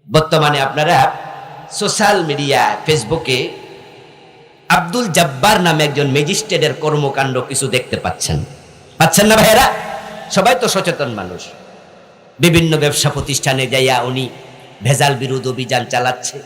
বর্তমানে আপনারা social media ফেসবুকে আব্দুল জব্বার নামে একজন ম্যাজিস্ট্রেটের কর্মকাণ্ড কিছু দেখতে পাচ্ছেন না ভাইয়েরা? সবাই তো সচেতন মানুষ। বিভিন্ন ব্যবসা প্রতিষ্ঠানে যাইয়া উনি ভেজাল বিরোধ অভিযান চালাচ্ছে,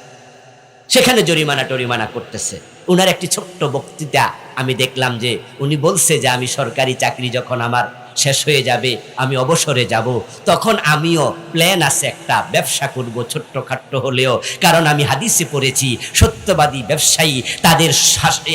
সেখানে জরিমানা করতেছে। উনার একটি ছোট্ট বক্তৃতা আমি দেখলাম যে উনি বলছে যে আমি সরকারি চাকরি যখন আমার শেষ হয়ে যাবে, আমি অবসরে যাব, তখন আমিও প্ল্যান আছে একটা ব্যবসা করব, ছোট্টখাট্ট হলেও। কারণ আমি হাদিসে পড়েছি সত্যবাদী ব্যবসায়ী তাদের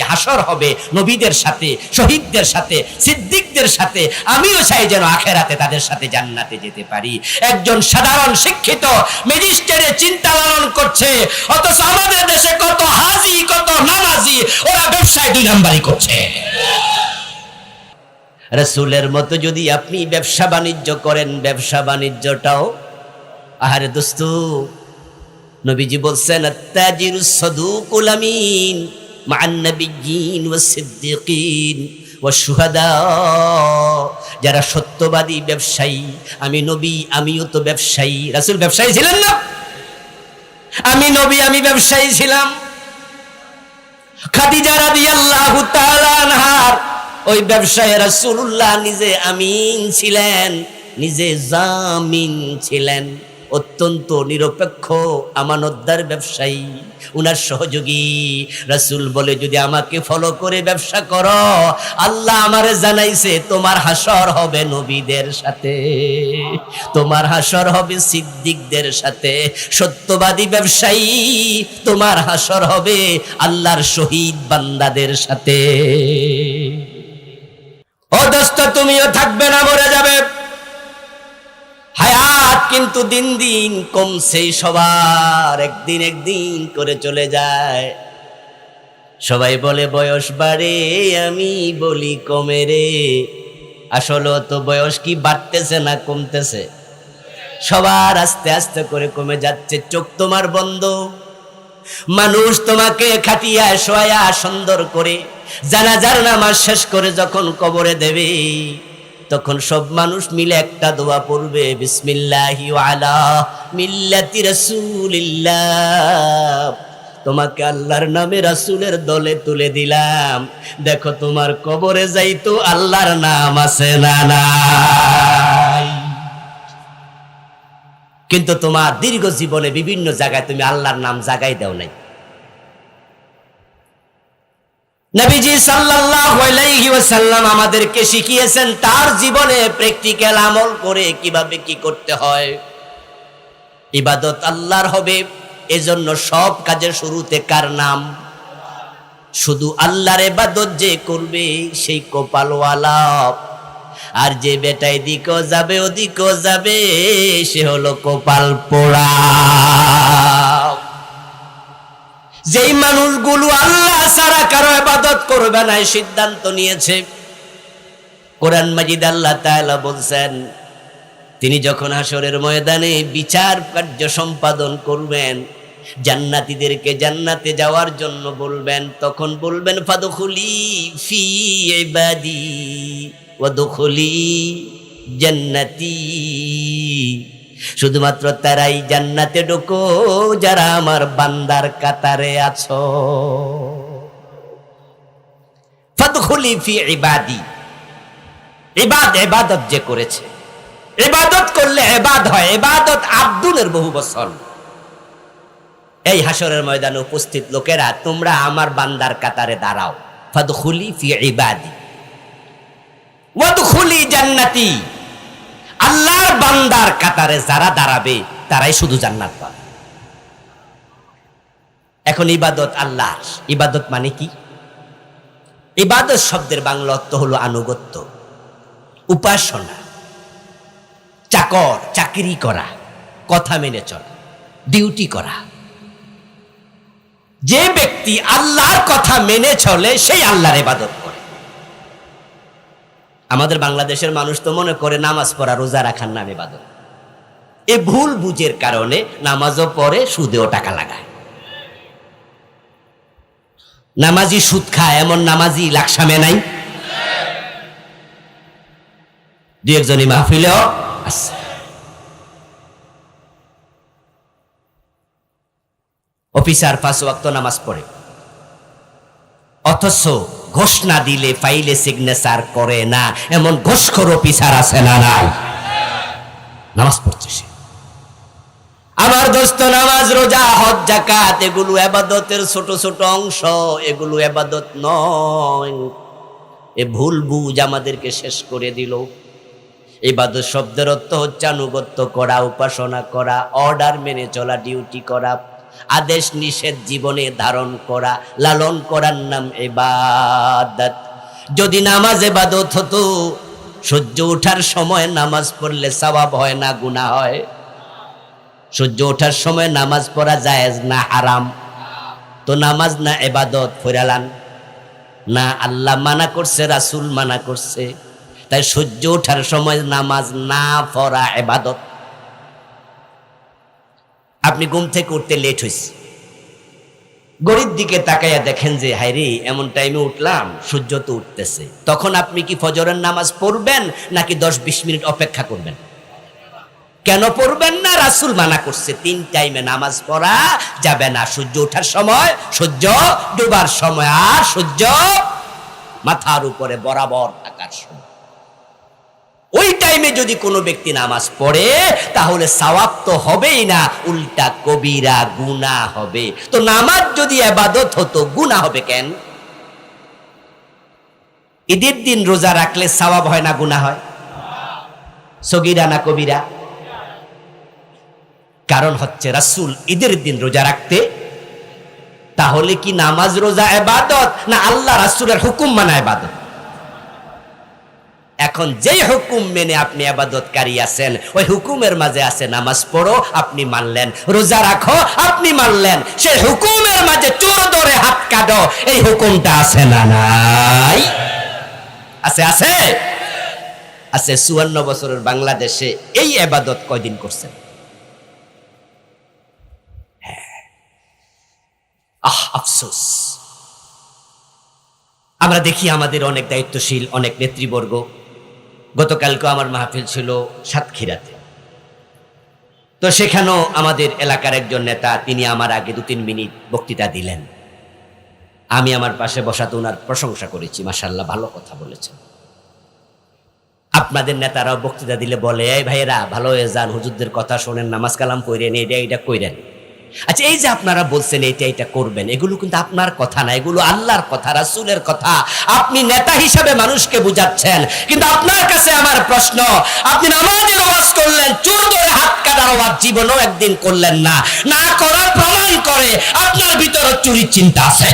হাসর হবে নবীদের সাথে, শহীদদের সাথে, সিদ্দিকদের সাথে। আমিও চাই যেন আখেরাতে তাদের সাথে জান্নাতে যেতে পারি। একজন সাধারণ শিক্ষিত ম্যাজিস্ট্রেটের চিন্তা লালন করছে, অথচ আমাদের দেশে কত হাজি, কত নামাজি, ওরা ব্যবসায় 2 নাম্বারি করছে। রাসূলের মতো যদি আপনি ব্যবসা বাণিজ্য করেন, ব্যবসা বাণিজ্যটাও আহারে দোস্ত, নবীজি বলছেন আত-তাজিরুস সাদুকুল আমিন মা'আন নাবিয়্যিন ওয়াস সিদ্দিকিন ওয়াস শুহাদা। যারা সত্যবাদী ব্যবসায়ী, আমি নবী, আমিও তো ব্যবসায়ী। রাসূল ব্যবসায়ী ছিলেন না? আমি নবী, আমি ব্যবসায়ী ছিলাম। খাদিজা রাদিয়াল্লাহু তাআলা আনহার ওই ব্যবসায় রাসূলুল্লাহ নিজে আমিন ছিলেন, নিজে জামিন ছিলেন। অত্যন্ত নিরপেক্ষ আমানতদার ব্যবসায়ী। উনার সহযোগী রাসূল বলে, যদি আমাকে ফলো করে ব্যবসা করো, আল্লাহ আমারে জানাইছে তোমার হাসর হবে নবীদের সাথে, তোমার হাসর হবে সিদ্দিকদের সাথে। সত্যবাদী ব্যবসায়ী, তোমার হাসর হবে আল্লাহর শহীদ বান্দাদের সাথে। ও দোস্ত, তুমিও থাকবে না, মরে যাবে। হায়াত কিন্তু দিন দিন কমছে, সবার একদিন করে চলে যায়। সবাই বলে বয়স বাড়ে, আমি বলি কমে রে। আসলে তো বয়স কি বাড়তেছে না কমতেছে? সবার আস্তে আস্তে করে কমে যাচ্ছে। চোখ তোমার বন্ধ, মানুষ তোমাকে খাটিয়া শোয়া সুন্দর করে জানাজার নামাজ শেষ করে যখন কবরে দেবে, তখন সব মানুষ মিলে একটা দোয়া পড়বে, বিসমিল্লাহি ওয়া আলা মিল্লাতি রাসূলিল্লাহ। তোমাকে আল্লাহর নামে রাসূলের দলে তুলে দিলাম। দেখো তোমার কবরে যাইতো আল্লাহর নাম আছে না নাই? কিন্তু তোমার দীর্ঘ জীবনে বিভিন্ন জায়গায় তুমি আল্লাহর নাম জাগাই দাও নাই। নবীজি সাল্লাল্লাহু আলাইহি ওয়াসাল্লাম আমাদেরকে শিখিয়েছেন তার জীবনে প্র্যাকটিক্যাল আমল করে কিভাবে কি করতে হয়। ইবাদত আল্লাহর হবে, এজন্য সব কাজের শুরুতে কার নাম? শুধু আল্লাহর ইবাদত যে করবে সেই কপালওয়ালা। আর যে বেটা এদিকেও যাবে ওদিকেও যাবে, সে হলো কপাল পোড়া। যেই মানুষগুলো আল্লাহ ছাড়া কারো ইবাদত করবে না সিদ্ধান্ত নিয়েছে, কোরআন মাজিদ আল্লাহ তাআলা বলছেন, তিনি যখন হাসরের ময়দানে বিচার কার্য সম্পাদন করবেন, জান্নাতীদেরকে জান্নাতে যাওয়ার জন্য বলবেন, তখন বলবেন ফাদখুলি ফি ইবাদি ওয়াদখুলি জান্নাতি। শুধুমাত্র তারাই জান্নাতে ঢোকো যারা আমার বান্দার কাতারে আছো। ফাদখুলি ফি ইবাদি। ইবাদত যে করেছে, ইবাদত করলে ইবাদ হয়। ইবাদত আব্দুলের বহু বচন। এই হাসরের ময়দানে উপস্থিত লোকেরা, তোমরা আমার বান্দার কাতারে দাঁড়াও। ফাদখুলি ফি ইবাদি ওয়াদখুলি জান্নাতি। আল্লাহর বান্দার কাতারে যারা দাঁড়াবে তারাই শুধু জান্নাত পাবে। এখন ইবাদত আল্লাহর। ইবাদত মানে কি? ইবাদত শব্দের বাংলা অর্থ হলো আনুগত্য, উপাসনা, চাকর চাকরি করা, কথা মেনে চলা, ডিউটি করা। যে ব্যক্তি আল্লাহর কথা মেনে চলে সেই আল্লাহর ইবাদত করে। আমাদের বাংলাদেশের মানুষ তো মনে করে নামাজ পড়া রোজা রাখার নাম ইবাদত। এই ভুল বুঝের কারণে নামাজও পড়ে, সুদেও টাকা লাগায়। নামাজি সুদ খায় এমন নামাজি লাকসামে নাই? 2-1 মাহফিলেও আছে। অফিসার 5 ওয়াক্ত নামাজ পড়ে, অথচ ঘোষণা দিলে ফাইলে সিগনেচার করে না, এমন ঘোষখোর অফিসার আছে না নাই? নামাজ পড়ছে সে। আমার দোস্ত, নামাজ, রোজা, হজ, যাকাত এগুলো ইবাদতের ছোট ছোট অংশ, এগুলো ইবাদত নয়। এ ভুল বুঝ আমাদেরকে শেষ করে দিল। ইবাদত শব্দের অর্থ হচ্ছে আনুগত্য করা, উপাসনা করা, অর্ডার মেনে চলা, ডিউটি করা, আদেশ নিষেধ জীবনে ধারণ করা, লালন করার নাম ইবাদত। যদি নামাজ ইবাদত হতো, সূর্য ওঠার সময় নামাজ পড়লে সওয়াব হয় না গুনাহ হয়? সূর্য ওঠার সময় নামাজ পড়া জায়েজ না হারাম? তো নামাজ না ইবাদত ফিরালান না, আল্লাহ মানা করছে, রাসূল মানা করছে। তাই সূর্য ওঠার সময় নামাজ না পড়া ইবাদত। আপনি ঘুম থেকে উঠতে লেট হয়েছে, ঘড়ির দিকে তাকাইয়া দেখেন যে হায়রে এমন টাইমে উঠলাম, সূর্য তো উঠতেছে, তখন আপনি কি ফজরের নামাজ পড়বেন নাকি 10-20 মিনিট অপেক্ষা করবেন? কেন পড়বেন না? রাসূল মানা করছে 3 টাইমে নামাজ পড়া যাবে না, সূর্য ওঠার সময়, সূর্য ডোবার সময়, আর সূর্য মাথার উপরে বরাবর থাকার সময়। ওই টাইমে যদি কোনো ব্যক্তি নামাজ পড়ে তাহলে সওয়াব তো হবেই না, উল্টা কবিরা গুনাহ হবে। তো নামাজ যদি ইবাদত হতো, গুনাহ হবে কেন? ঈদের দিন রোজা রাখলে সওয়াব হয় না গুনাহ হয়? সগীরা না কবিরা? কারণ হচ্ছে রাসূল ঈদের দিন রোজা রাখতে। তাহলে কি নামাজ রোজা ইবাদত না আল্লাহ রাসূলের হুকুম মানা ইবাদত? এখন যেই হুকুম মেনে আপনি ইবাদতকারী আছেন, ওই হুকুমের মাঝে আছে নামাজ পড়ো, আপনি মানলেন, রোজা রাখো, আপনি মানলেন, সেই হুকুমের মাঝে চোর ধরে হাত কাটো, এই হুকুমটা আছে না নাই? আছে, আছে, আছে। 54 বছরের বাংলাদেশে এই ইবাদত কয়দিন করছেন? আফসোস। আমরা দেখি আমাদের অনেক দায়িত্বশীল অনেক নেতৃবর্গ, গতকালকে আমার মাহফিল ছিল সাতক্ষীরাতে, তো সেখানেও আমাদের এলাকার একজন নেতা, তিনি আমার আগে 2-3 মিনিট বক্তৃতা দিলেন। আমি আমার পাশে বসাতে ওনার প্রশংসা করেছি, মাশাআল্লাহ ভালো কথা বলেছেন। আপনাদের নেতারাও বক্তৃতা দিলে বলে, এই ভাইয়েরা ভালো হয়ে যান, হুজুরদের কথা শোনেন, নামাজ কালাম কইরেন, এটা কইরেন। আচ্ছা, এই যে আপনারা বলছেন এটা করবেন, এগুলো কিন্তু আপনার কথা না, এগুলো আল্লাহর কথা, রাসূলের কথা। আপনি নেতা হিসাবে মানুষকে বুঝাচ্ছেন, কিন্তু আপনার কাছে আমার প্রশ্ন, আপনি নামাজের ওয়াজ করলেন, চোর ধরে হাত কাটার ওয়াজ জীবনেও একদিন করলেন না। না করার প্রমাণ করে আপনার ভিতরে চুরির চিন্তা আছে।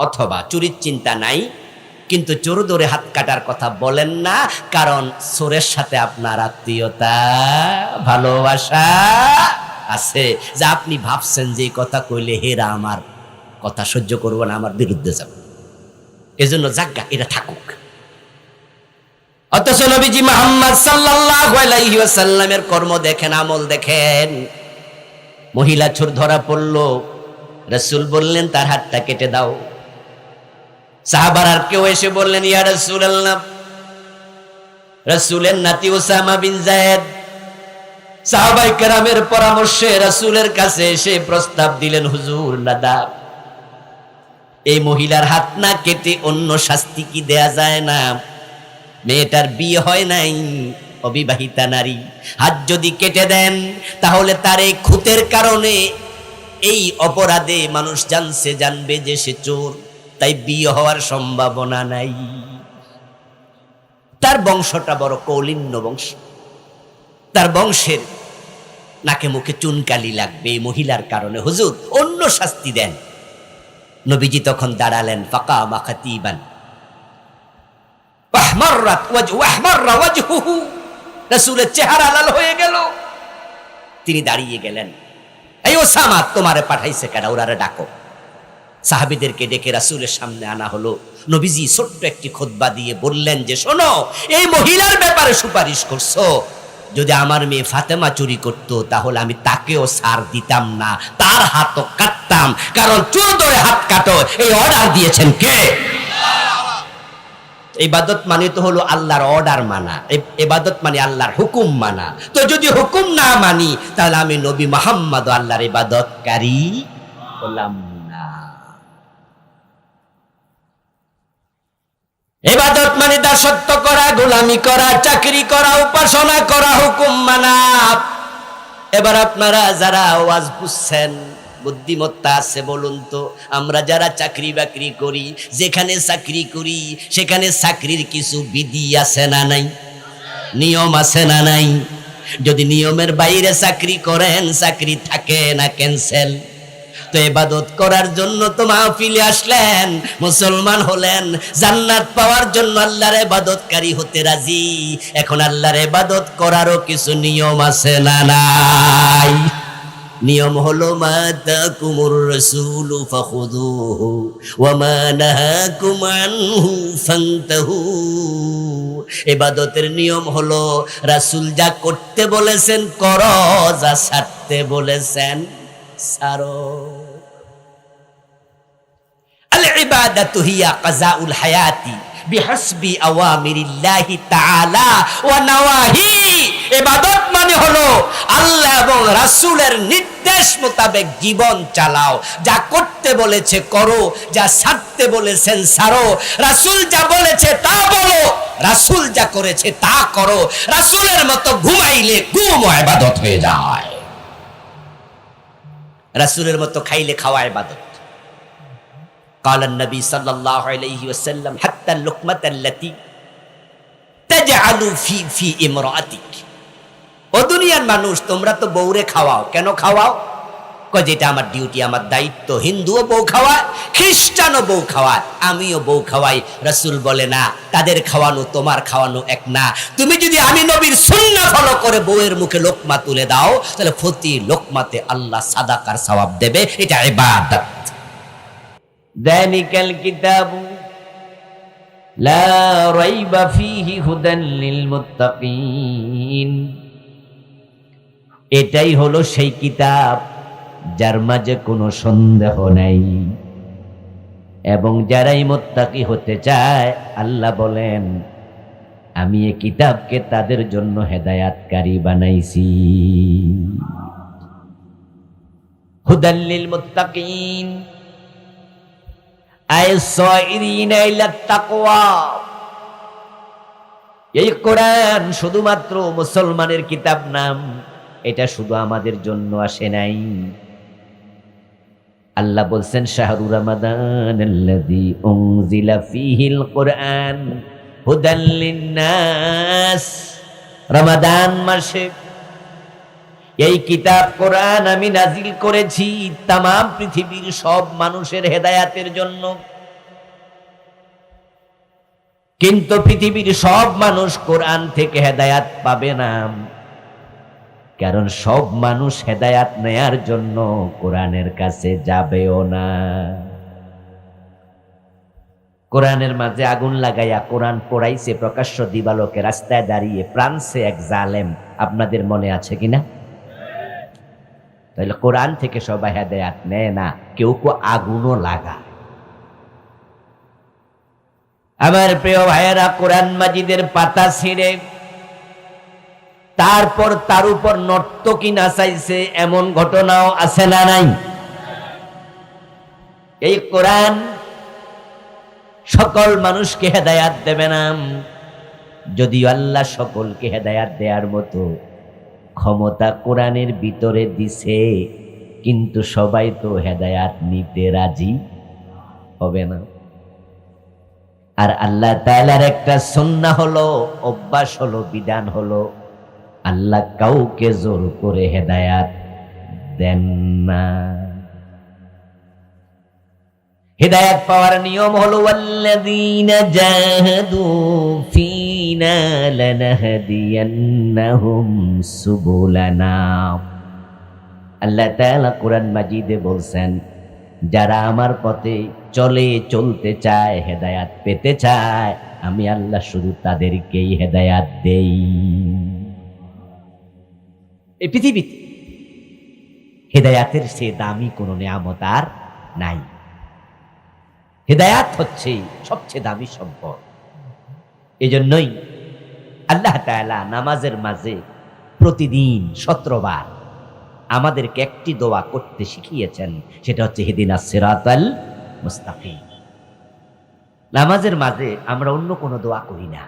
অথবা চুরির চিন্তা নাই, কিন্তু চোর ধরে হাত কাটার কথা বলেন না, কারণ চোরের সাথে আপনার আত্মীয়তা, ভালোবাসা আছে, যা আপনি ভাবছেন যে কথা কইলে হেরা আমার কথা সহ্য করবো না, আমার বিরুদ্ধে যাবে, এজন্য জাগা এটা থাকুক। অথচ নবীজি মুহাম্মদ সাল্লাল্লাহু আলাইহি ওয়াসাল্লামের কর্ম দেখেন, আমল দেখেন। মহিলা চোর ধরা পড়লো, রাসূল বললেন তার হাতটা কেটে দাও। সাহাবারা কেউ এসে বললেন, ইয়া রাসূলুল্লাহ, রাসূলের নাতি ওসামা বিন যায়েদ সাহাবায়ে কেরামের পরামর্শে রাসূলের কাছে এসে প্রস্তাব দিলেন, হুজুর দাদা, এই মহিলার হাত না কেটে অন্য শাস্তি কি দেয়া যায় না? মেয়েটার বিয়ে হয় নাই, অবিবাহিতা নারী, হাত যদি কেটে দেন তাহলে তার এই খুঁতের কারণে, এই অপরাধে মানুষ জানবে যে সে চোর, তাই বিয়ে হওয়ার সম্ভাবনা নাই। তার বংশটা বড় কৌলিন্য বংশ, তার বংশের নাকে মুখে চুনকালি লাগবে এই মহিলার কারণে, হুজুর অন্য শাস্তি দেন। নবীজি তখন দাঁড়ালেন, ফাকামা খাতিবান ওয়াহমাররাত ওয়াহমাররা ওয়াজহুহু, রাসূলের চেহারা লাল হয়ে গেল, তিনি দাঁড়িয়ে গেলেন। এই ওসামা, তোমারে পাঠাইছে কেডা? ওরারে ডাকো। সাহাবীদেরকে ডেকে রাসূলের সামনে আনা হলো। নবীজি ছোট্ট একটি খুতবা দিয়ে বললেন যে, শোনো, এই মহিলার ব্যাপারে সুপারিশ করছো, যদি আমার মেয়ে ফাতেমা চুরি করতো তাহলে আমি তাকেও ছাড় দিতাম না, তার হাতও কাটতাম, কারণ চোর ধরে হাত কাটো এই অর্ডার দিয়েছেন কে? তো ইবাদত মানে তো হলো আল্লাহর অর্ডার মানা, ইবাদত মানে আল্লাহর হুকুম মানা। তো যদি হুকুম না মানি তাহলে আমি নবী মুহাম্মদ আল্লাহর ইবাদতকারী হলাম না। ইবাদত মানে দাসত্ব করা, গোলামি করা, চাকরি করা, উপাসনা করা, হুকুম মানা। এবার আপনারা যারা ওয়াজ বুঝছেন, বুদ্ধিমত্তা আছে বলুন তো, আমরা যারা চাকরি বাকরি করি, যেখানে চাকরি করি সেখানে চাকরির কিছু বিধি আছে না নাই, নিয়ম আছে না নাই? যদি নিয়মের বাইরে চাকরি করেন চাকরি থাকে না, ক্যান্সেল। তো ইবাদত করার জন্য তো মাহফিলে আসলেন, মুসলমান হলেন, জান্নাত পাওয়ার জন্য আল্লাহর ইবাদতকারী হতে রাজি। এখন আল্লাহর ইবাদত করারও কিছু নিয়ম আছে না নাই? নিয়ম হলো মা তাকুমুর রাসূলু ফাখুযুহু ওয়া মা নাহাকুম আনহু ফান্তাহু। ইবাদতের নিয়ম হলো রাসূল যা করতে বলেছেন করো, যা ছাড়তে বলেছেন ছাড়ো। আল ইবাদাতু হিয়া কাযাউল হায়াতি বিহাসবি আওয়ামিরিল্লাহি তাআলা ওয়া নাওয়াহি। ইবাদত মানে হলো আল্লাহ এবং রাসূলের নির্দেশ মোতাবেক জীবন চালাও, যা করতে বলেছে করো, যা ছাড়তে বলেছেন ছাড়ো। রাসূল যা বলেছে তা বলো, রাসূল যা করেছে তা করো। রাসূলের মতো ঘুমাইলে ঘুম ইবাদত হয়ে যায়, রাসূলের মতো খাইলে খাওয়া ইবাদত। قال النبي صلى الله عليه وسلم حتى اللقمة التي تجعل في امرأتك। ও দুনিয়ার মানুষ, তোমরা তো বউরে খাওয়াও, কেন খাওয়াও? কয় যেটা আমার ডিউটি, আমার দায়িত্ব। হিন্দুও বউ খাওয়ায়, খ্রিস্টানও বউ খাওয়ায়, আমিও বউ খাওয়াই। রাসূল বলে না, তাদের খাওয়ানো তোমার খাওয়ানো এক না। তুমি যদি আমি নবীর সুন্নাহ ফলো করে বউয়ের মুখে লোকমা তুলে দাও তাহলে প্রতি লোকমাতে আল্লাহ সাদাকার সওয়াব দেবে, এটা ইবাদত। যালিকাল কিতাবু লা রাইবা ফীহি হুদাল লিল মুত্তাকিন। এটাই হলো সেই কিতাব যার মাঝে কোনো সন্দেহ নাই, এবং যারাই মুত্তাকি হতে চায় আল্লাহ বলেন আমি এই কিতাবকে তাদের জন্য হেদায়াতকারী বানাইছি। হুদাল লিল মুত্তাকিন আইসাইরিনা ইলাত তাকওয়া। এই কোরআন শুধুমাত্র মুসলমানের কিতাব নাম, এটা শুধু আমাদের জন্য আসে নাই। আল্লাহ বলছেন শাহরু রমাদানাল্লাযী উনজিলা ফীহিল কুরআন হুদাল লিন্নাস। রমাদান মাসে এই কিতাব কোরআন আমি নাজিল করেছি তামাম পৃথিবীর সব মানুষের হেদায়াতের জন্য। কিন্তু পৃথিবীর সব মানুষ কোরআন থেকে হেদায়াত পাবে না, কারণ সব মানুষ হেদায়াত নেয়ার জন্য কোরআনের কাছে যাবেও না। কোরআনের মাঝে আগুন লাগাইয়া কোরআন পড়াইছে প্রকাশ্য দিবালোকে, রাস্তায় দাঁড়িয়ে ফ্রান্সে এক জালেম, আপনাদের মনে আছে কিনা? তাহলে কোরআন থেকে সবাই হেদায়াত নেয় না, কেউ কেউ আগুনও লাগায়। আমার প্রিয় ভাইয়েরা, কোরআন মাজিদের পাতা ছিঁড়ে তারপর তার উপর নর্তকী নাচাইছে, এমন ঘটনাও আছে না নাই? এই কোরআন সকল মানুষকে হেদায়াত দেবে না, যদিও আল্লাহ সকলকে হেদায়াত দেওয়ার মতো ক্ষমতা কোরআনের ভিতরে দিছে, কিন্তু সবাই তো হেদায়াত নিতে রাজি হবে না। আর আল্লাহ তাআলার একটা সুন্নাহ হলো, অভ্যাস হলো, বিধান হলো, আল্লাহ কাউকে জোর করে হেদায়াত দেন না। হেদায়াত পাওয়ার নিয়ম হলো ওয়াল্লাযীনা জাহাদু ফীনা লানাহদিয়ান্নাহুম সুবুলানা। আল্লাহ তাআলা কোরআন মাজিদে বলছেন, যারা আমার পথে চলে, চলতে চায়, হেদায়াত পেতে চায়, আমি আল্লাহ শুধু তাদেরকেই হেদায়াত দেই। এই পৃথিবীতে হেদায়াতের চেয়ে দামি কোনো নিয়ামত আর নাই। হেদায়াত হচ্ছে সবচেয়ে দামি সম্পদ। এজন্যই আল্লাহ তাআলা নামাজের মাঝে প্রতিদিন 17 বার আমাদেরকে একটি দোয়া করতে শিখিয়েছেন, সেটা হচ্ছে ইহদিনাস সিরাতাল মুস্তাকিম। নামাজের মাঝে আমরা অন্য কোনো দোয়া করি না।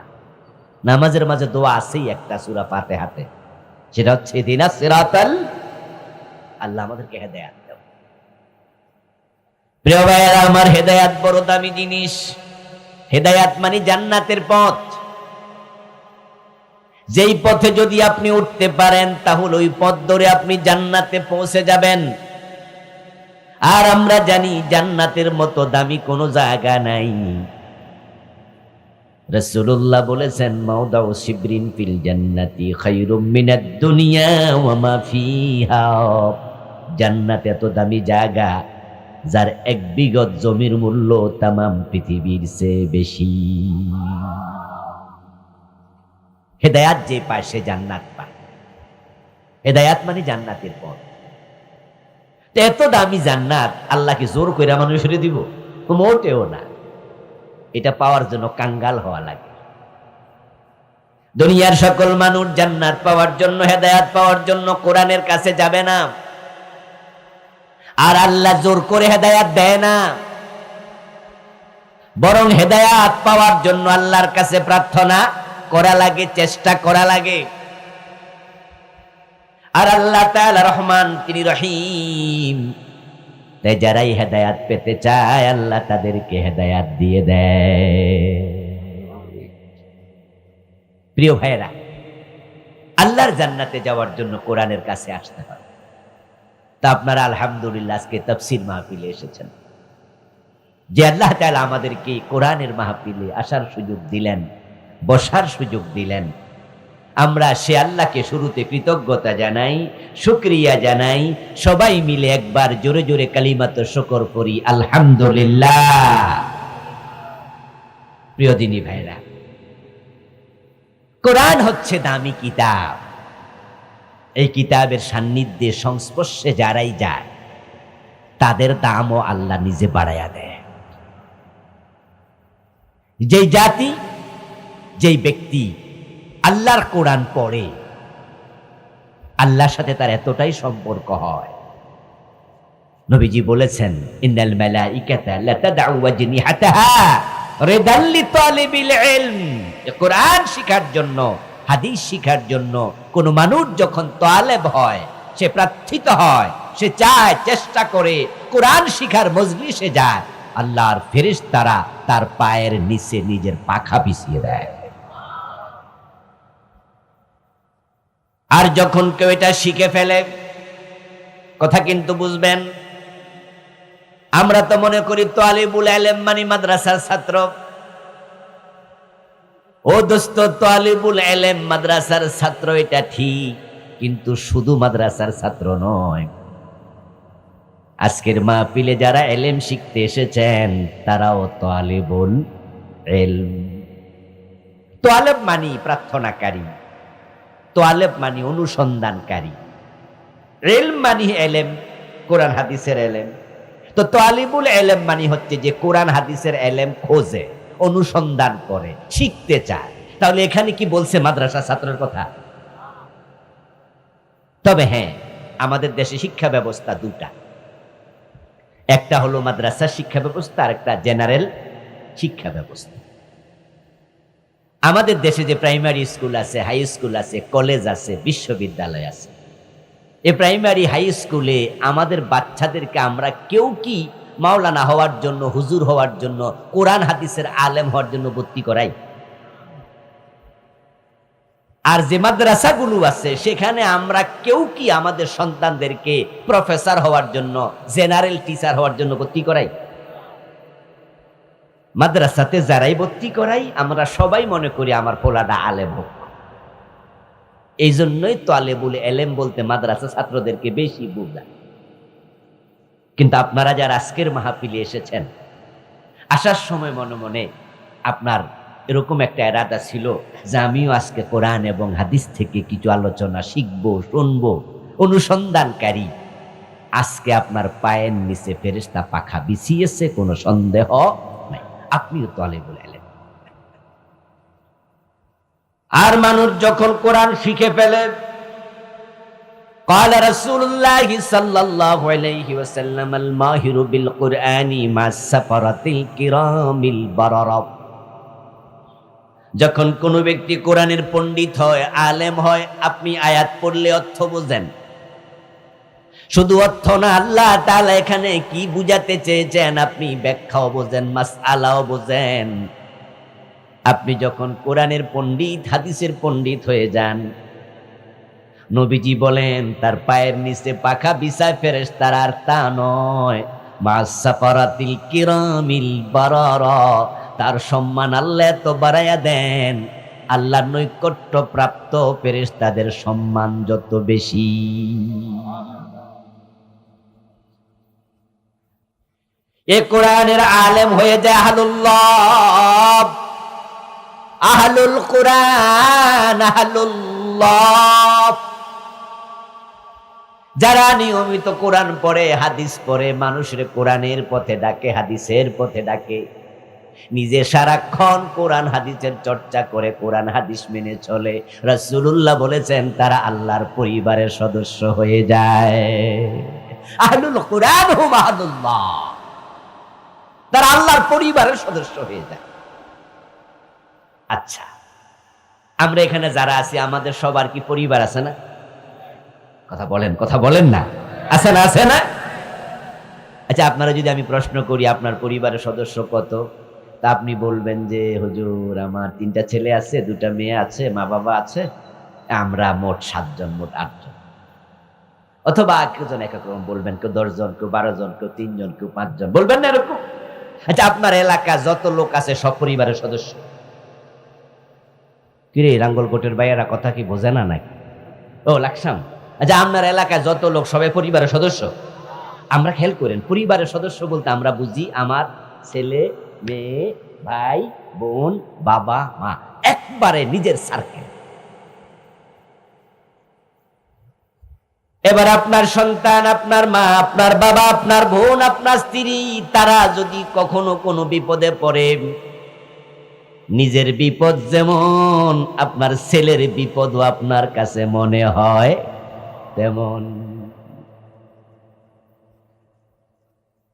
নামাজের মাঝে দোয়া আছেই একটা সূরা ফাতিহাতে, সেটা হচ্ছে ইহদিনাস সিরাতাল, আল্লাহ আমাদেরকে হেদায়েত দাও। প্রিয় ভাইয়েরা আমার, হেদায়েত বড় দামি জিনিস। হেদায়েত মানে জান্নাতের পথ। যেই পথে যদি আপনি উঠতে পারেন তাহলে ওই পথ ধরে আপনি জান্নাতে পৌঁছে যাবেন। আর আমরা জানি জান্নাতের মতো দামি কোনো জায়গা নাই। রাসূলুল্লাহ বলেছেন, মাওদাউ শিবরিন ফিল জান্নাতি খায়রুম মিনাদ দুনিয়া ওয়া মা ফিহা। জান্নাত এত দামি জায়গা যার 1 বিঘত জমির মূল্য তামাম পৃথিবীর চেয়ে বেশি। হেদায়াত যে পায় সে জান্নাত পায়। হেদায়াত মানে জান্নাতের পথ। এত দামি জান্নাত আল্লাহ কি জোর কইরা মানুষের দিব? মোটেও না। এটা পাওয়ার জন্য কাঙ্গাল হওয়া লাগে। দুনিয়ার সকল মানুষ জান্নাত পাওয়ার জন্য, হেদায়াত পাওয়ার জন্য কোরআনের কাছে যাবে না। আর আল্লাহ জোর করে হেদায়াত দেয় না, বরং হেদায়াত পাওয়ার জন্য আল্লাহর কাছে প্রার্থনা করা লাগে, চেষ্টা করা লাগে। আর আল্লাহ তাআলা রহমান, তিনি রহিম। তাই যারাই হেদায়াত পেতে চায় আল্লাহ তাদেরকে হেদায়াত দিয়ে দেয়। প্রিয় ভাইয়েরা, আল্লাহর জান্নাতে যাওয়ার জন্য কোরআনের কাছে আসতে হয়। তা আপনারা আলহামদুলিল্লাহ আজকে তাফসীর মাহফিলে এসেছেন, যে আল্লাহ তাআলা আমাদেরকে কোরআনের মাহফিলে আসার সুযোগ দিলেন, বসার সুযোগ দিলেন। আমরা সে আল্লাহকে শুরুতে কৃতজ্ঞতা জানাই, শুকরিয়া জানাই। সবাই মিলে একবার জোরে জোরে কালিমাতুশ শুকর করি, আলহামদুলিল্লাহ। প্রিয় দিনী ভাইরা, কোরআন হচ্ছে দামি কিতাব। এই কিতাবের সান্নিধ্যে, সংস্পর্শে যারাই যায় তাদের দামও আল্লাহ নিজে বাড়াইয়া দেয়। যেই জাতি, যেই ব্যক্তি আল্লাহর কোরআন পড়ে, আল্লাহর সাথে তার এতটাই সম্পর্ক হয়। নবীজি বলেছেন, ইন্নাল মালাইকাতা লাতাদউ ওয়াজনিহাতাহা রিদাল লিতালিবিল ইলম। কোরআন শিখার জন্য, হাদিস শিখার জন্য কোন মানুষ যখন তালেব হয়, সে প্রার্থিত হয়, সে চায়, চেষ্টা করে কোরআন শিখার মজলিসে যায়, আল্লাহর ফেরেশতারা তার পায়ের নিচে নিজের পাখা বিছিয়ে দেয়। আর যখন কেউ এটা শিখে ফেলে, কথা কিন্তু বুঝবেন, আমরা তো মনে করি তালিবুল ইলম মানে মাদ্রাসার ছাত্র। ও দোস্ত, তালিবুল ইলম মাদ্রাসার ছাত্র এটা ঠিক, কিন্তু শুধু মাদ্রাসার ছাত্র নয়। আজকের মাহফিলে যারা ইলম শিখতে এসেছেন তারাও তালিবুল ইলম। তালেব মানে প্রার্থনাকারী, তালেব মানে অনুসন্ধানকারী, ইলম মানে ইলম, কোরআন হাদিসের ইলম। তো তালিবুল ইলম মানে হচ্ছে যে কোরআন হাদিসের ইলম খোঁজে, অনুসন্ধান করে, শিখতে চায়। তাহলে এখানে কি বলছে মাদ্রাসা ছাত্রের কথা? তবে হ্যাঁ, আমাদের দেশে শিক্ষা ব্যবস্থা দুটা। একটা হলো মাদ্রাসা শিক্ষা ব্যবস্থা, আর একটা জেনারেল শিক্ষা ব্যবস্থা। আমাদের দেশে যে প্রাইমারি স্কুল আছে, হাই স্কুল আছে, কলেজ আছে, বিশ্ববিদ্যালয় আছে, এই প্রাইমারি হাই স্কুলে আমাদের বাচ্চাদেরকে আমরা কেউ কি মাওলানা হওয়ার জন্য, হুজুর হওয়ার জন্য, কোরআন হাদিসের আলেম হওয়ার জন্য ভর্তি করাই? আর যে মাদ্রাসাগুলো আছে সেখানে আমরা কেউ কি আমাদের সন্তানদেরকে প্রফেসর হওয়ার জন্য, জেনারেল টিচার হওয়ার জন্য ভর্তি করাই? মাদ্রাসাতে যারাই ভর্তি করাই, আমরা সবাই মনে করি আমার পোলাটা আলেম হোক। এই জন্যই তালেবুল ইলম বলতে মাদ্রাসা ছাত্রদেরকে বেশি বুঝায়। কিন্তু আপনারা যারা আজকের মাহফিলে এসেছেন, আসার সময় মনে মনে আপনার এরকম একটা ইরাদা ছিল যে আমিও আজকে কোরআন এবং হাদিস থেকে কিছু আলোচনা শিখবো, শুনবো, অনুসন্ধানকারী। আজকে আপনার পায়ের নিচে ফেরেশতা পাখা বিছিয়েছে, কোনো সন্দেহ নাই, আপনিও তালেবুল ইলম। আর মানুষ যখন কোরআন শিখে ফেলে, قال رسول الله صلى الله عليه وسلم الماهر بالقرآن مع السفرة الكرام البررة। যখন কোন ব্যক্তি কোরআনের পণ্ডিত হয়, আলেম হয়, আপনি আয়াত পড়লে অর্থ বোঝেন, শুধু অর্থ না, আল্লাহ তাআলা এখানে কি বুঝাতে চেয়েছেন আপনি ব্যাখ্যাও বোঝেন, মাসআলাও বোঝেন। আপনি যখন কোরআনের পণ্ডিত, হাদিসের পণ্ডিত হয়ে যান, নবীজি বলেন তার পায়ের নিচে পাখা বিছায় ফেরেশতারা, আর তা নয়, মাসাফারাতিল কিরামিল বারারা, তার সম্মান আল্লাহ এত বাড়ায়া দেন, আল্লাহর নৈকট্য প্রাপ্ত ফেরেশতাদের সম্মান যত বেশি। এ কোরআনের আলেম হয়ে যায় আহলুল্লাহ, আহলুল কোরআন, আহলুল্লাহ। যারা নিয়মিত কোরআন পড়ে, হাদিস পড়ে, মানুষের কোরআনের পথে ডাকে, হাদিসের পথে ডাকে, নিজে সারাক্ষণ কোরআন হাদিসের চর্চা করে, কোরআন হাদিস মেনে চলে, রাসূলুল্লাহ বলেছেন তারা আল্লাহর পরিবারের সদস্য হয়ে যায়। আহলুল কোরআন হুম আহলুল্লাহ, তারা আল্লাহর পরিবারের সদস্য হয়ে যায়। আচ্ছা, আমরা এখানে যারা আছি আমাদের সবার কি পরিবার আছে না? কথা বলেন, কথা বলেন না, আছে না? আছে না? আচ্ছা, আপনারা যদি আমি প্রশ্ন করি আপনার পরিবারের সদস্য কত, তা আপনি বলবেন যে হুজুর আমার 3টা ছেলে আছে, 2টা মেয়ে আছে, মা বাবা আছে, আমরা মোট 7 জন, মোট 8 জন। অথবা কেউজন এক এক রকম বলবেন, কেউ 10 জন, কেউ 12 জন, কেউ 3 জন, কেউ 5 জন, বলবেন না এরকম? আচ্ছা, আপনার এলাকা যত লোক আছে সব পরিবারের সদস্য? কিরে রাঙ্গলকোটের ভাইয়েরা কথা কি বোঝে না নাকি? ও লাকসাম। আচ্ছা, আপনার এলাকায় যত লোক সবাই পরিবারের সদস্য? আমরা খেয়াল করেন, পরিবারের সদস্য বলতে আমরা বুঝি আমার ছেলে, মেয়ে, ভাই, বোন, বাবা, মা, একবারে নিজের সার্কেল। এবার আপনার সন্তান, আপনার মা, আপনার বাবা, আপনার বোন, আপনার স্ত্রী, তারা যদি কখনো কোনো বিপদে পড়ে, নিজের বিপদ যেমন আপনার ছেলের বিপদও আপনার কাছে মনে হয় তেমন।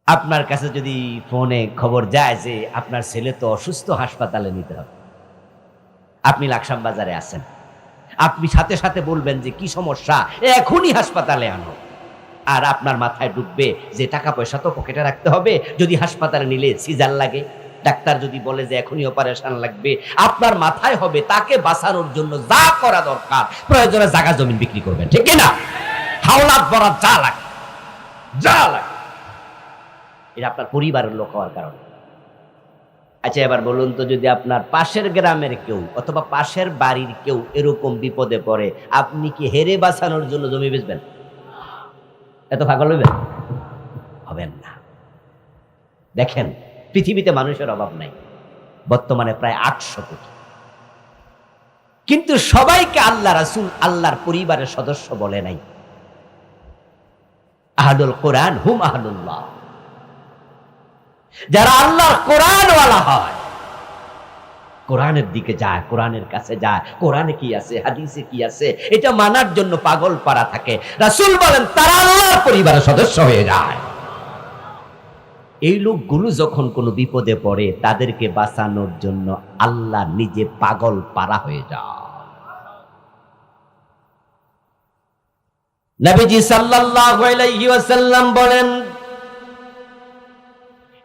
আপনার কাছে যদি ফোনে খবর যায় যে আপনার ছেলে তো অসুস্থ, হাসপাতালে নিতে হবে, আপনি লাকসাম বাজারে আছেন, আপনি সাথে সাথে বলবেন যে কি সমস্যা, এখনই হাসপাতালে আনো। আর আপনার মাথায় ঢুকবে যে টাকা পয়সা তো পকেটে রাখতে হবে, যদি হাসপাতালে নিলে সিজার লাগে, ডাক্তার যদি বলে যে এখনই অপারেশন লাগবে, আপনার মাথায় হবে তাকে বাঁচানোর জন্য যা করা দরকার, প্রয়োজনে জায়গা জমিন বিক্রি করবেন, ঠিক না? হাওলাত বরাত যা লাগে, যা লাগে। এটা আপনার পরিবারের লোক হওয়ার কারণে। আচ্ছা, এবার বলুন তো, যদি আপনার পাশের গ্রামের কেউ অথবা পাশের বাড়ির কেউ এরকম বিপদে পড়ে, আপনি কি হেরে বাঁচানোর জন্য জমি বেচবেন? এত পাগল হইবেন? হবেন না। দেখেন, পৃথিবীতে মানুষের অভাব নাই, বর্তমানে প্রায় 800 কোটি, কিন্তু সবাইকে আল্লাহ রাসূল আল্লাহর পরিবারের সদস্য বলে নাই। আহলুল কোরআন হুম আহলুল্লাহ, যারা আল্লাহর কোরআনওয়ালা হয়, কোরআনের দিকে যায়, কোরআনের কাছে যায়, কোরআনে কি আছে, হাদিসে কি আছে, এটা মানার জন্য পাগল পারা থাকে। রাসূল বলেন তারা আল্লাহর পরিবারের সদস্য হয়ে যায়। এই লোকগুলো যখন কোনো বিপদে পড়ে, তাদেরকে বাঁচানোর জন্য আল্লাহ নিজে পাগল পারা হয়ে যায়। নবীজি সাল্লাল্লাহু আলাইহি ওয়াসাল্লাম বলেন,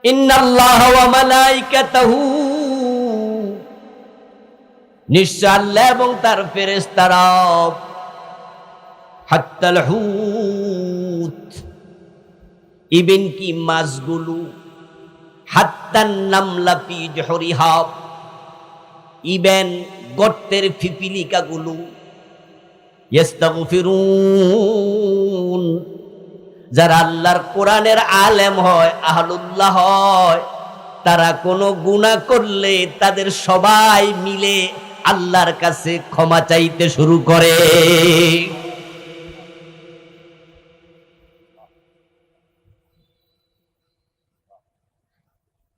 ইন্নাল্লাহা ওয়া মালাইকাতাহু, নিশ্চয় আল্লাহ এবং তার ফেরেশতারা, হাত্তাল হুত, ইবেন কি মাছগুলো, হাত্তান নামলা ফি জহরিহা, ইবেন গর্তের পিপিলিকাগুলো, ইস্তাগফিরুন, যারা আল্লাহর কোরআনের আলেম হয়, আহলুল্লাহ হয়, তারা কোনো গুনাহ করলে তাদের সবাই মিলে আল্লাহর কাছে ক্ষমা চাইতে শুরু করে।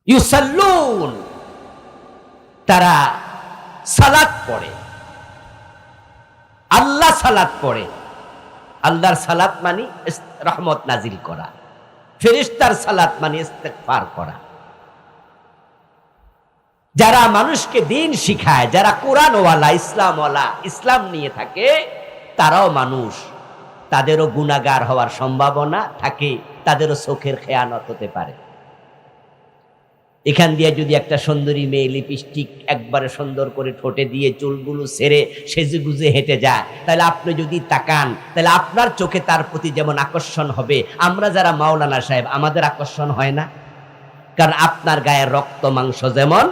ইউসাল্লুন, তারা সালাত পড়ে, আল্লাহ সালাত পড়ে। আল্লাহর সালাত মানে রহমত নাজিল করা, ফেরেশতার সালাত মানে ইস্তেগফার করা। যারা মানুষকে দিন শিখায়, যারা কোরআনওয়ালা, ইসলামওয়ালা, ইসলাম নিয়ে থাকে, তারাও মানুষ, তাদেরও গুনাহগার হওয়ার সম্ভাবনা থাকে, তাদেরও চোখের খেয়ানত হতে পারে। এখান দিয়ে যদি একটা সুন্দরী মেয়ে লিপস্টিক একবারে সুন্দর করে ঠোঁটে দিয়ে চুলগুলো ছেড়ে সেজে গুজে হেঁটে যায়, তাহলে আপনি যদি তাকান, তাহলে আপনার চোখে তার প্রতি যেমন আকর্ষণ হবে, আমরা যারা মাওলানা সাহেব আমাদের আকর্ষণ হয় না? কারণ আপনার গায়ের রক্ত মাংস যেমন,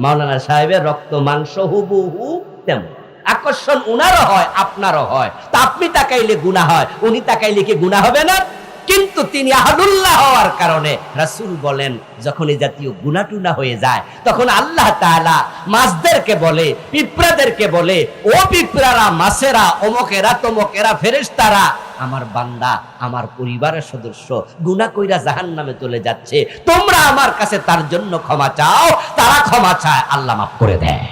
মাওলানা সাহেবের রক্ত মাংস হুবহু তেমন। আকর্ষণ উনারও হয়, আপনারও হয়। তা আপনি তাকাইলে গুনাহ হয়, উনি তাকাইলে কি গুনাহ হবে না? কিন্তু তিনি আহাদুল্লাহ হওয়ার কারণে রাসূল বলেন, যখন এই জাতীয় গুনাহ-টুনা হয়ে যায়, তখন আল্লাহ তাআলা মাছদেরকে বলে, পিঁপড়াদেরকে বলে, ও পিঁপড়ারা, মাছেরা, অমকেরা, তমকেরা, ফেরেশতারা, আমার বান্দা, আমার পরিবারের সদস্য গুনাহ কইরা জাহান্নামে চলে যাচ্ছে, তোমরা আমার কাছে তার জন্য ক্ষমা চাও। তারা ক্ষমা চায়, আল্লাহ মাফ করে দেয়।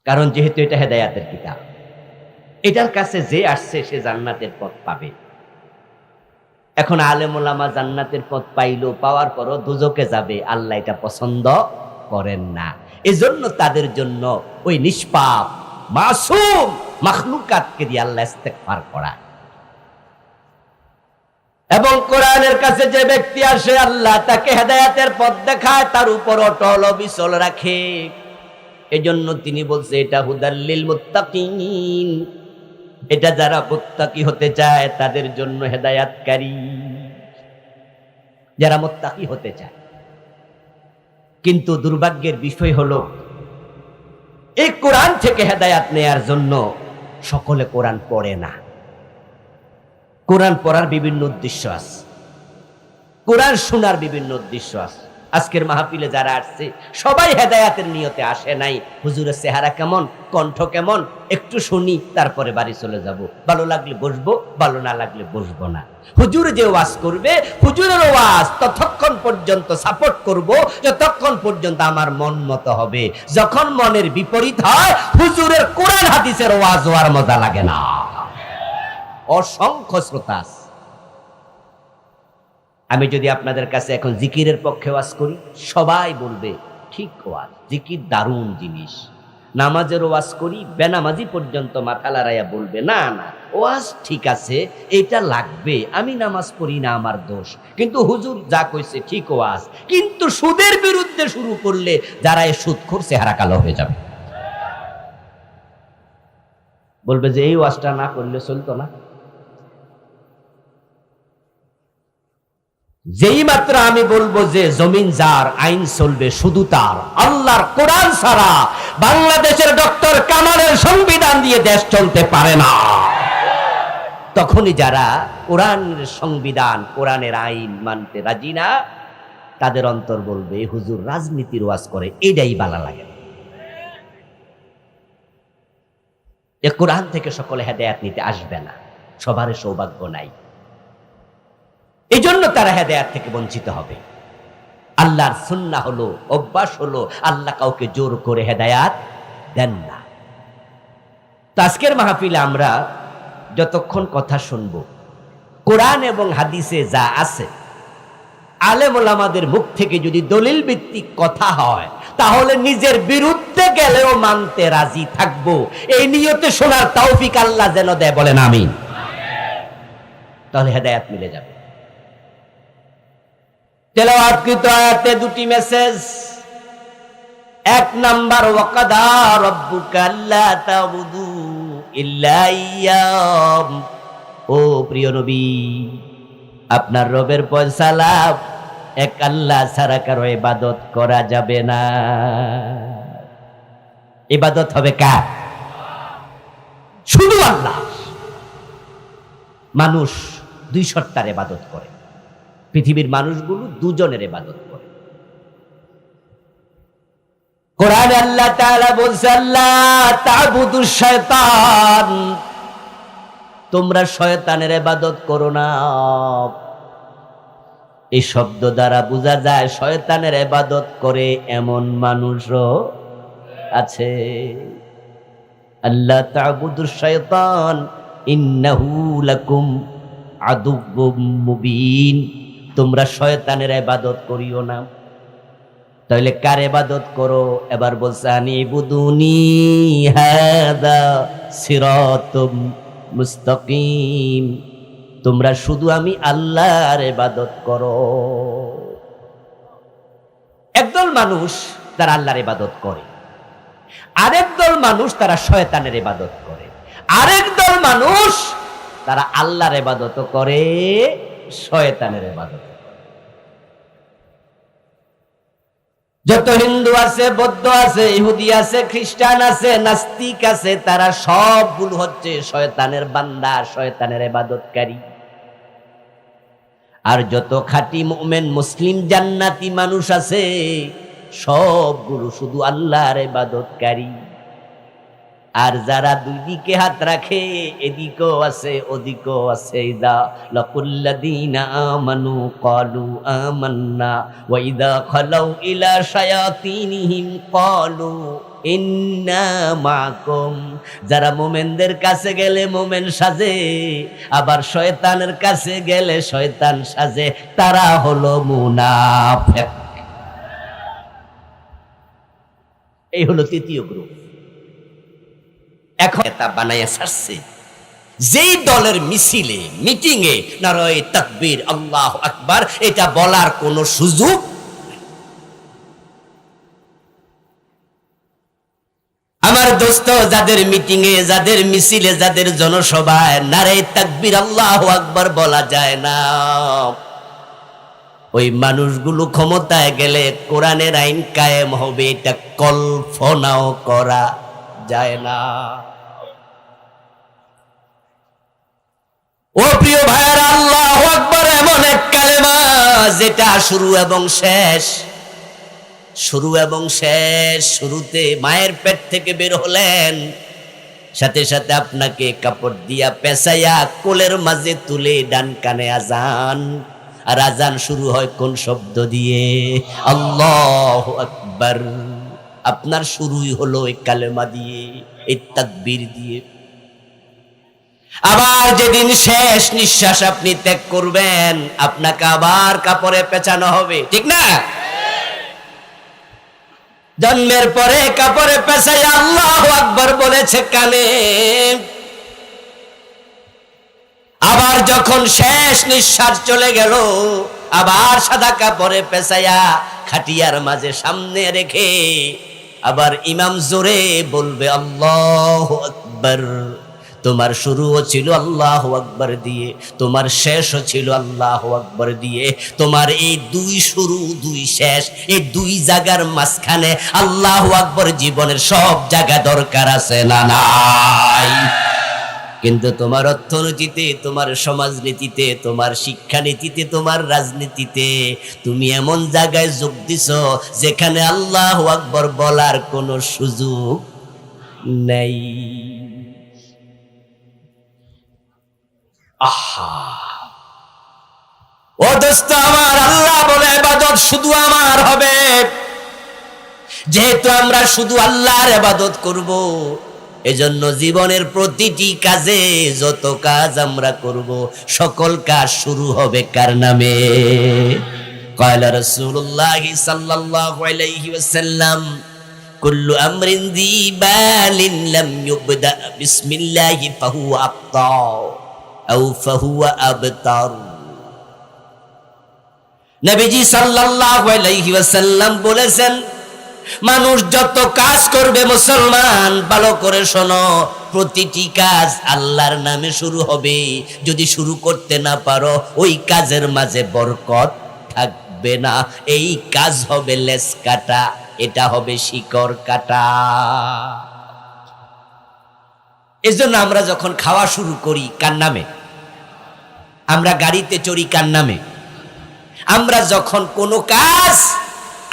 কারণ যেহেতু এটা হেদায়েতের কিতাব, এটার কাছে যে আসছে সে জান্নাতের পথ পাবে। এখন আলেম ওলামা জান্নাতের পথ পাইলো, পাওয়ার পরও দোজকে যাবে, আল্লাহ এটা পছন্দ করেন না। এজন্য তাদের জন্য ওই নিষ্পাপ মাসুম মাখলুকাতকে দিয়ে আল্লাহ ইস্তেগফার করায়। এবং কোরআনের কাছে যে ব্যক্তি আসে, আল্লাহ তাকে হেদায়েতের পথ দেখায়, তার উপর অটল অবিচল রাখে। এজন্য তিনি বলছে, এটা হুদাল্লিল মুত্তাকিন, এটা যারা মুত্তাকি হতে চায় তাদের জন্য হেদায়াতকারী, যারা মুত্তাকি হতে চায়। কিন্তু দুর্ভাগ্যের বিষয় হলো, এই কোরআন থেকে হেদায়াত নেয়ার জন্য সকলে কোরআন পড়ে না। কোরআন পড়ার বিভিন্ন উদ্দেশ্য আছে, কোরআন শোনার বিভিন্ন উদ্দেশ্য আছে। আজকের মাহফিলে যারা আসছে সবাই হেদায়াতের নিয়তে আসে নাই। হুজুরের চেহারা কেমন, কণ্ঠ কেমন, একটু শুনি, তারপরে বাড়ি চলে যাব, ভালো লাগলে বসবো, ভালো না লাগলে বসবো না। হুজুর যে ওয়াজ করবে, হুজুরের ওয়াজ ততক্ষণ পর্যন্ত সাপোর্ট করব যতক্ষণ পর্যন্ত আমার মন মতো হবে। যখন মনের বিপরীত হয়, হুজুরের কোরআন হাদিসের ওয়াজ হওয়ার মজা লাগে না। অসংখ্য শ্রোতা আছে। আমি যদি আপনাদের কাছে এখন জিকিরের পক্ষে ওয়াজ করি, সবাই বলবে ঠিক ওয়াজ, জিকির দারুণ জিনিস। নামাজের ওয়াজ করি, বেনামাজি পর্যন্ত মাথা লড়াইয়া বলবে না না ওয়াজ ঠিক আছে, এটা লাগবে, আমি নামাজ পড়ি না, আমার দোষ, কিন্তু হুজুর যা কইছে ঠিক ওয়াজ। কিন্তু সুদের বিরুদ্ধে শুরু করলে যারা এই সুদখোর চেহারা কালো হয়ে যাবে, বলবে যে এই ওয়াজটা না করলে চলতো না। যেই মাত্র আমি বলবো যে জমিন যার, আইন চলবে শুধু তার, আল্লাহর কোরআন ছাড়া বাংলাদেশের ডক্টর কামালের সংবিধান দিয়ে দেশ চলতে পারে না, তখনই যারা কোরআনের সংবিধান, কোরআনের আইন মানতে রাজি না, তাদের অন্তর বলবে হুজুর রাজনীতির ওয়াজ করে, এটাই ভালো লাগে। এ কোরআন থেকে সকলে হেদায়েত নিতে আসবে না, সবার সৌভাগ্য নাই। এই জন্য তারা হেদায়েত থেকে বঞ্চিত হবে। আল্লাহর সুন্নাহ হলো, অভ্যাস হলো, আল্লাহ কাউকে জোর করে হেদায়েত দেন না। তো আজকের মাহফিলে আমরা যতক্ষণ কথা শুনব, কোরআন এবং হাদিসে যা আছে, আলেম ওলামাদের মুখ থেকে যদি দলিল ভিত্তিক কথা হয়, তাহলে নিজের বিরুদ্ধে গেলেও মানতে রাজি থাকবো। এই নিয়তে শোনার তৌফিক আল্লাহ যেন দেয়, বলেন আমিন। তাহলে হেদায়েত মিলে যাবে। তেলাওয়াতকৃত আয়াতে দুটি মেসেজ। এক নাম্বার, ওয়াকাদা রাব্বুকা আল্লা তা'বুদু ইল্লা ইয়্যাহ। ও প্রিয় নবী, আপনার রবের ফয়সালা, এক আল্লাহ ছাড়া কারো ইবাদত করা যাবে না। ইবাদত হবে কার? শুধু আল্লাহ। মানুষ দুই সত্তার ইবাদত করে, পৃথিবীর মানুষগুলো দুজনের ইবাদত করে। কোরআনে আল্লাহ তাআলা বলছে, আল্লাহ তা'বুদুশ শায়তান, তোমরা শয়তানের ইবাদত করো না। এই শব্দ দ্বারা বোঝা যায় শয়তানের ইবাদত করে এমন মানুষও আছে। আল্লাহ তা'বুদুশ শাইতান ইন্নাহু লাকুম আদুউম মুবিন। তোমরা শয়তানের ইবাদত করিও না। তাহলে কার ইবাদত করো? এবার বলছে আনিবুদুনি হাযা সিরাতুম মুস্তাকিম। তোমরা শুধু আমি আল্লাহর ইবাদত করো। একদল মানুষ তারা আল্লাহর ইবাদত করে, আরেক দল মানুষ তারা শয়তানের ইবাদত করে, আরেক দল মানুষ তারা আল্লাহর ইবাদত করে, শয়তানের ইবাদত। যত হিন্দু আছে, বৌদ্ধ আছে, ইহুদি আছে, খ্রিস্টান আছে, নাস্তিক আছে, তারা সবগুলো হচ্ছে শয়তানের বান্দা, শয়তানের ইবাদতকারী। আর যত খাঁটি মুমিন মুসলিম জান্নাতি মানুষ আছে, সবগুলো শুধু আল্লাহর ইবাদতকারী। আর যারা দুই দিকে হাত রাখে, এদিকেও আছে ওদিকেও আছে, ইদা লাকুল্লাযীনা আমানু ক্বালু আমান্না ওয়া ইদা খালাউ ইলা শায়াতিনহিম ক্বালু ইন্না মাকুম। যারা মুমিনদের কাছে গেলে মুমিন সাজে, আবার শয়তানের কাছে গেলে শয়তান সাজে, তারা হলো মুনাফিক। এই হলো তৃতীয় গ্রুপ। এখন এটা বানাইয়া ছাড়ছে, যেই দলের মিছিলে মিটিংয়ে নারায়ে তাকবীর আল্লাহু আকবার এটা বলার কোনো সুযোগ। আমার দোস্ত, যাদের মিটিংয়ে, যাদের মিছিলে, যাদের জনসভায় নারায়ে তাকবীর আল্লাহু আকবার বলা যায় না, ওই মানুষগুলো ক্ষমতায় গেলে কোরআনের আইন কায়েম হবে, এটা কল্পনাও করা যায় না। ও প্রিয় ভাইয়েরা, আল্লাহু আকবার এমন এক কালেমা যেটা শুরু এবং শেষ, শুরু এবং শেষ। শুরুতে মায়ের পেট থেকে বের হলেন, সাথে সাথে আপনাকে কাপড় দিয়া পেঁচাইয়া কোলের মাঝে তুলে ডান কানে আজান। আর আজান শুরু হয় কোন শব্দ দিয়ে? আল্লাহু আকবার। আপনার শুরুই হলো এই কালেমা দিয়ে, এই তাকবীর দিয়ে। আবার যেদিন শেষ নিঃশ্বাস আপনি ত্যাগ করবেন, আপনাকে আবার কাপড়ে পেঁচানো হবে, ঠিক না? জন্মের পরে কাপড়ে পেঁচাই আল্লাহু আকবার বলেছে কানে, আবার যখন শেষ নিঃশ্বাস চলে গেল, আবার সাদা কাপড়ে পেঁচাইয়া খাটিয়ার মাঝে সামনে রেখে আবার ইমাম জোরে বলবে আল্লাহু আকবার। তোমার শুরুও ছিল আল্লাহু আকবার দিয়ে, তোমার শেষও ছিল আল্লাহু আকবার দিয়ে। তোমার এই দুই শুরু দুই শেষ, এই দুই জায়গার মাঝখানে আল্লাহু আকবার জীবনের সব জায়গা দরকার আছে না নাই? কিন্তু তোমার অর্থনীতিতে, তোমার সমাজনীতিতে, তোমার শিক্ষানীতিতে, তোমার রাজনীতিতে তুমি এমন জায়গায় যোগ দিছ যেখানে আল্লাহু আকবার বলার কোনো সুযোগ নেই। আহা, ও দোস্ত আমার, আল্লাহ বলে ইবাদত শুধু আমার হবে। যেহেতু আমরা শুধু আল্লাহর ইবাদত করব, এজন্য জীবনের প্রতিটি কাজে, যত কাজ আমরা করব, সকল কাজ শুরু হবে কার নামে? قال رسول الله صلى الله عليه وسلم كل امر ذي بال لم يبدا بسم الله فهو ابطا او فهو ابتر। নবীজি সাল্লাল্লাহু আলাইহি ওয়াসাল্লাম বলেছেন, মানুষ যত কাজ করবে, মুসলমান ভালো করে শোনো, প্রতিটি কাজ আল্লাহর নামে শুরু হবে। যদি শুরু করতে না পারো, ওই কাজের মাঝে বরকত থাকবে না। এই কাজ হবে লেস কাটা, এটা হবে শিকড় কাটা। এজন্য আমরা যখন খাওয়া শুরু করি কার নামে? আমরা গাড়িতে চড়ি কার নামে? আমরা যখন কোনো কাজ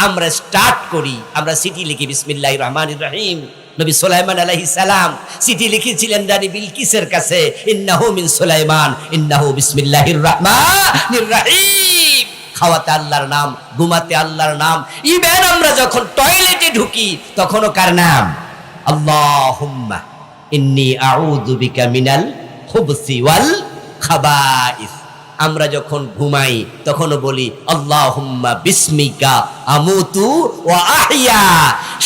আমরা স্টার্ট করি, আমরা চিঠি লিখি বিসমিল্লাহির রহমানির রহিম। নবী সুলাইমান আলাইহিস সালাম চিঠি লিখেছিলেন রানী বিলকিসের কাছে, ইন্নাহু মিন সুলাইমান ইন্নাহু বিসমিল্লাহির রহমানির রহিম। খাওয়াতে আল্লাহর নাম, ঘুমাতে আল্লাহর নাম। ইভেন আমরা যখন টয়লেটে ঢুকি তখনও কার নাম? আল্লাহুম্মা ইন্নী আউযু বিকা মিনাল খুবসি ওয়াল খাবাইস। আমরা যখন ঘুমাই তখনও বলি আল্লাহুম্মা বিসমিকা আমুতু ওয়া আহইয়া।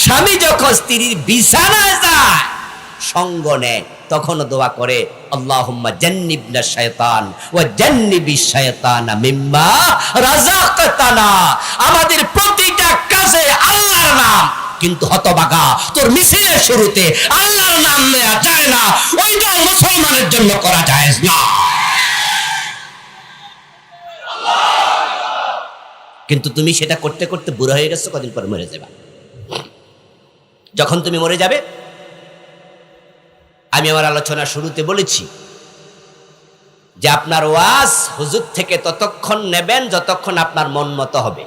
স্বামী যখন স্ত্রীর বিছানায় যায়, সঙ্গ নেয়, তখনও দোয়া করে আল্লাহুম্মা জান্নিবনা শায়তান ওয়া জান্নিবিশ শায়তানা মিম্মা রাযাকতানা। আমাদের প্রতিটা কাজে আল্লাহর নাম, কিন্তু হতভাগা তোর মিছিলের শুরুতে আল্লাহর নাম নেওয়া যায় না, ওইটা মুসলমানের জন্য করা জায়েজ না। কিন্তু তুমি সেটা করতে করতে বুড়া হয়ে গেছো, কদিন পর মরে যাবে। যখন তুমি মরে যাবে, আমি আমার আলোচনা শুরুতে বলেছি যে আপনার ওয়াজ হুজুর থেকে ততক্ষণ নেবেন যতক্ষণ আপনার মন মতো হবে।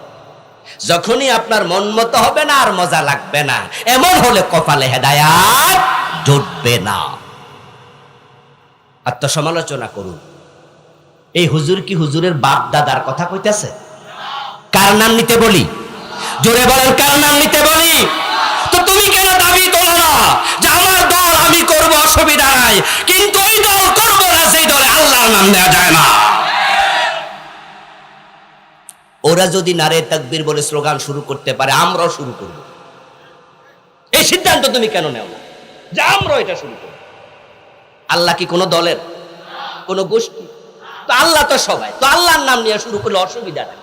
যখনই আপনার মন মতো হবে না, আর মজা লাগবে না, এমন হলে কপালে হেদায়াত জুটবে না। আত্মসমালোচনা করুন। এই হুজুর কি হুজুরের বাপ দাদার কথা কইতেছে? কার নাম নিতে বলি? জোরে বলেন, কার নাম নিতে বলি? তো তুমি কেন দাবি করো না যে আমার দল আমি করব, অসুবিধা নাই, কিন্তু ওই দল করবো না সেই দলে আল্লাহর নাম নেওয়া যায় না। ওরা যদি নারে তাকবীর বলে স্লোগান শুরু করতে পারে, আমরাও শুরু করব। এই সিদ্ধান্ত তুমি কেন নেও না যে আমরা এটা শুরু করব? আল্লাহ কি কোনো দলের, কোনো গোষ্ঠী? তো আল্লাহ তো সবাই, তো আল্লাহর নাম নিয়ে শুরু করলে অসুবিধা নাই।